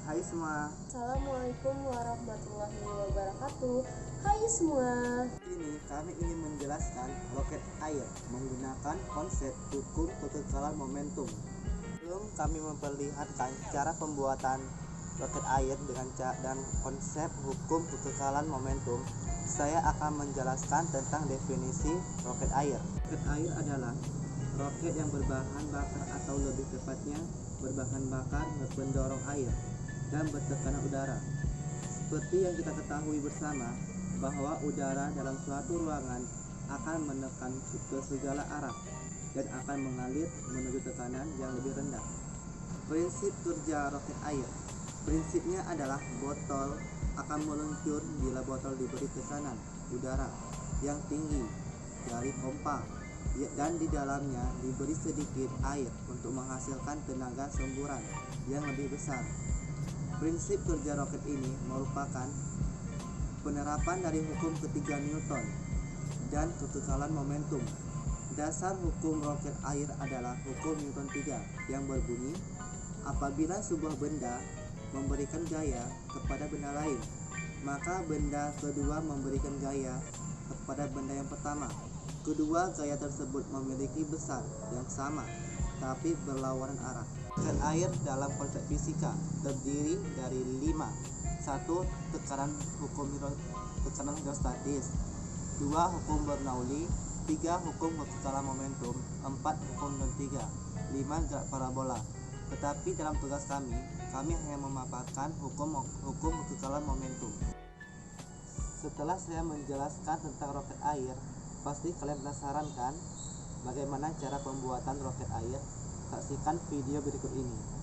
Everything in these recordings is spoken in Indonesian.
Hai semua. Assalamualaikum warahmatullahi wabarakatuh. Hai semua. Ini kami ingin menjelaskan roket air menggunakan konsep hukum kekekalan momentum. Sebelum kami memperlihatkan cara pembuatan roket air dan konsep hukum kekekalan momentum, saya akan menjelaskan tentang definisi roket air. Roket air adalah roket yang berbahan bakar atau lebih tepatnya berbahan bakar pendorong air dan bertekanan udara. Seperti yang kita ketahui bersama bahwa udara dalam suatu ruangan akan menekan ke segala arah dan akan mengalir menuju tekanan yang lebih rendah. Prinsip kerja roket air. Prinsipnya adalah botol akan meluncur bila botol diberi tekanan udara yang tinggi dari pompa dan di dalamnya diberi sedikit air untuk menghasilkan tenaga semburan yang lebih besar. Prinsip kerja roket ini merupakan penerapan dari hukum ketiga Newton dan kekekalan momentum. Dasar hukum roket air adalah hukum Newton 3 yang berbunyi, apabila sebuah benda memberikan gaya kepada benda lain, maka benda kedua memberikan gaya kepada benda yang pertama. Kedua gaya tersebut memiliki besar yang sama, tapi berlawanan arah. Roket air dalam konsep fisika terdiri dari 5. 1. Tekanan hidrostatis. 2. Hukum Bernoulli. 3. Hukum kekekalan momentum. 4. Hukum Newton 3. 5. Gerak parabola. Tetapi dalam tugas kami hanya memaparkan hukum kekekalan momentum. Setelah saya menjelaskan tentang roket air, pasti kalian penasaran kan bagaimana cara pembuatan roket air? Saksikan video berikut ini.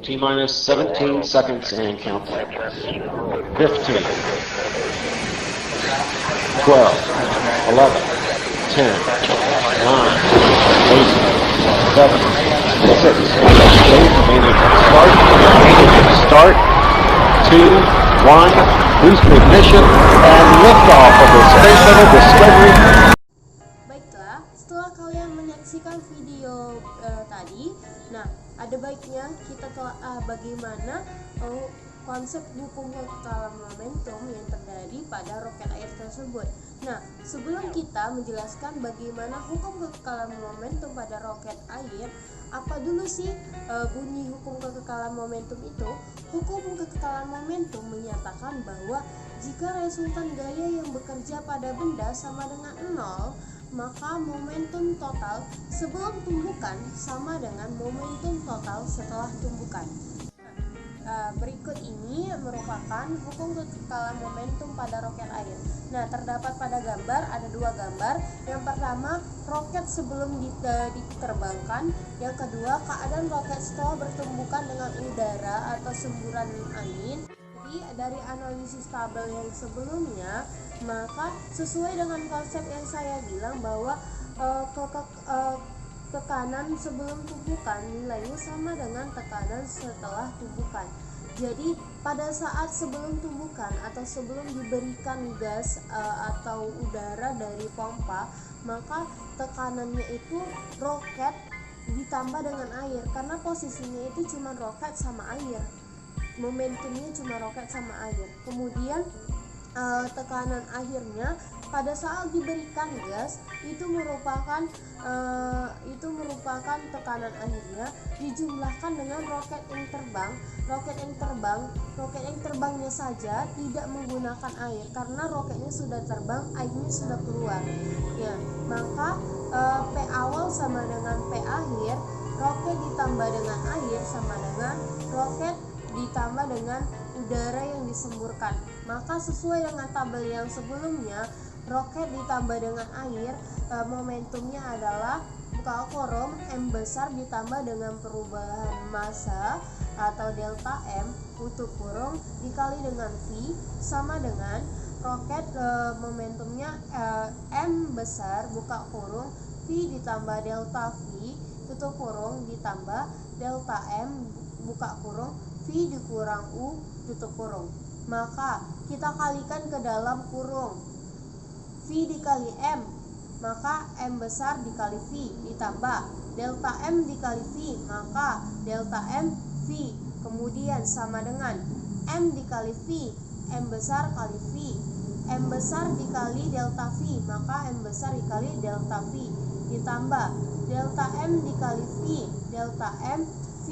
T-minus 17 seconds and counting. 15, 12, 11, 10, 9, 8, 7, 6. Stage remaining start. 2, 1, boost ignition, and liftoff of the Space Shuttle Discovery. Baiklah, setelah kalian menyaksikan video tadi, nah ada baiknya kita telah bagaimana konsep hukum kekekalan momentum yang terjadi pada roket air tersebut. Nah, sebelum kita menjelaskan bagaimana hukum kekekalan momentum pada roket air, apa dulu sih bunyi hukum kekekalan momentum itu? Hukum kekekalan momentum menyatakan bahwa jika resultan gaya yang bekerja pada benda sama dengan 0, maka momentum total sebelum tumbukan sama dengan momentum total setelah tumbukan. Berikut ini merupakan hukum kekekalan momentum pada roket air. Nah, terdapat pada gambar, ada dua gambar. Yang pertama, roket sebelum diterbangkan. Yang kedua, keadaan roket setelah bertumbukan dengan udara atau semburan angin. Jadi, dari analisis tabel yang sebelumnya, maka sesuai dengan konsep yang saya bilang bahwa tekanan sebelum tumbukan nilainya sama dengan tekanan setelah tumbukan. Jadi pada saat sebelum tumbukan atau sebelum diberikan gas atau udara dari pompa, maka tekanannya itu roket ditambah dengan air, karena posisinya itu cuma roket sama air, momentumnya cuma roket sama air. Kemudian tekanan akhirnya pada saat diberikan gas itu merupakan tekanan akhirnya dijumlahkan dengan roket yang terbangnya saja tidak menggunakan air, karena roketnya sudah terbang, airnya sudah keluar. Ya, maka P awal sama dengan P akhir, roket ditambah dengan air sama dengan roket ditambah dengan udara yang disemburkan. Maka sesuai dengan tabel yang sebelumnya, roket ditambah dengan air, momentumnya adalah buka kurung M besar ditambah dengan perubahan massa atau delta M tutup kurung dikali dengan V sama dengan roket momentumnya M besar buka kurung V ditambah delta V tutup kurung ditambah delta M buka kurung V dikurang U tutup kurung. Maka kita kalikan ke dalam kurung, V dikali M, maka M besar dikali V ditambah delta M dikali V, maka delta M V, kemudian sama dengan M dikali V, M besar kali V, M besar dikali delta V, maka M besar dikali delta V ditambah delta M dikali V, delta M V,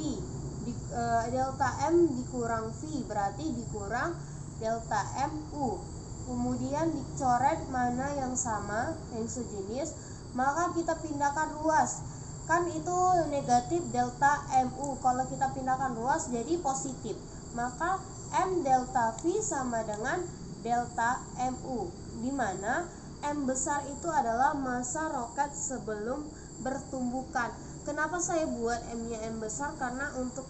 delta M dikurang V berarti dikurang delta M U. Kemudian dicoret mana yang sama, yang sejenis, maka kita pindahkan ruas. Kan itu negatif delta MU, kalau kita pindahkan ruas jadi positif. Maka M delta V sama dengan delta MU, di mana M besar itu adalah massa roket sebelum bertumbukan. Kenapa saya buat M-nya M besar? Karena untuk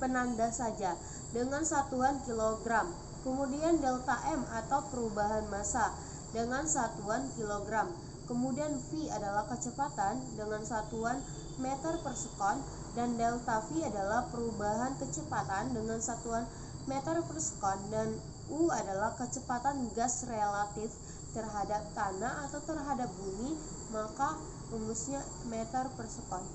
penanda saja dengan satuan kilogram. Kemudian delta M atau perubahan massa dengan satuan kilogram. Kemudian V adalah kecepatan dengan satuan meter per sekon, dan delta V adalah perubahan kecepatan dengan satuan meter per sekon, dan U adalah kecepatan gas relatif terhadap tanah atau terhadap bumi, maka rumusnya meter per sekon.